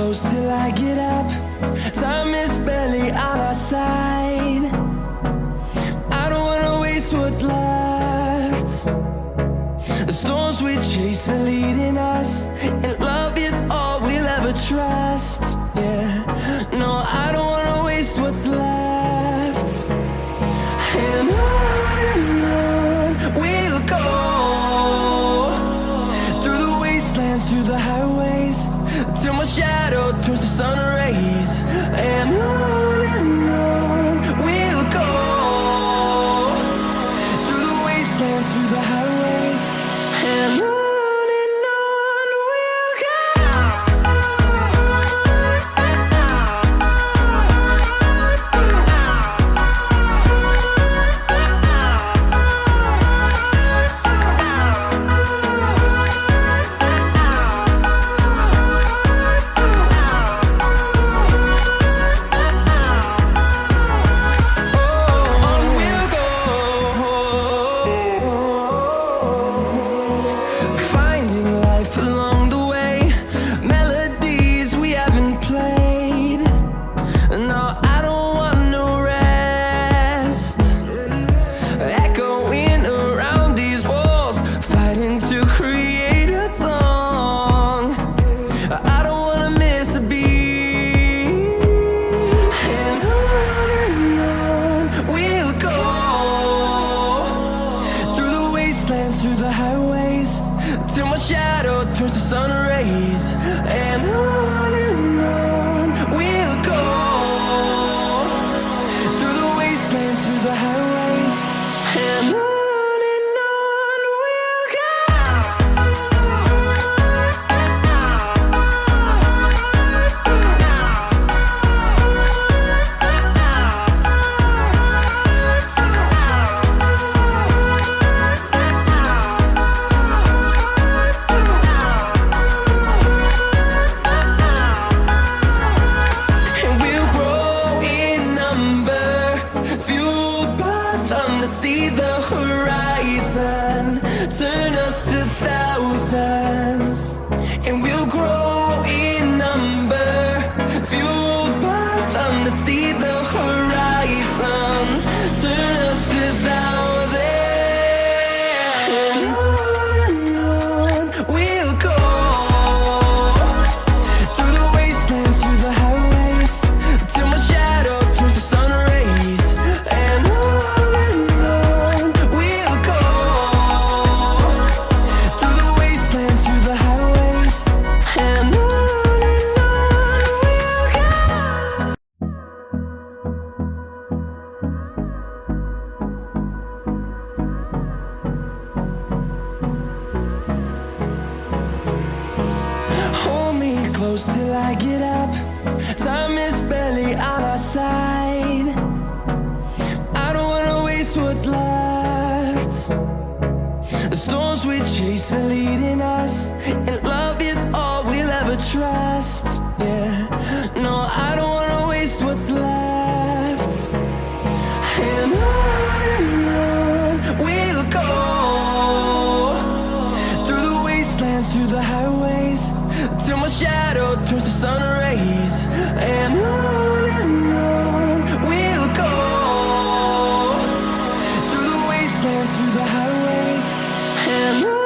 close till I get up. Time is barely on our side. I don't wanna waste what's left. The storms we chase are leading us, and love is all we'll ever trust. Yeah, no, I don't wanna waste what's left. And on we'll go, through the wastelands, through the highways, till my shadow turns to sun rays. And on we'll go, through the wastelands, through the highways, and on. Through the highways, till my shadow turns to sun rays. And on we'll go, through the wastelands, through the highways, and on. See the horizon turn us to thousands, and we'll grow in number, fueled by them to see the horizon turn us to thousands. And on we'll go, through the wastelands, through the highways, till my shadow turns to sun rays. And close till I get up. Time is barely on our side. I don't wanna waste what's left. The storms we chase are leading us, and love is all we'll ever trust. Yeah, no, I don't wanna waste what's left. And on we'll go, through the wastelands, through the highways, till my shadow turns to sun rays. And on we'll go, through the wastelands, through the highways, and on.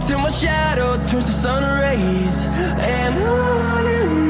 till my shadow turns to sun rays. And on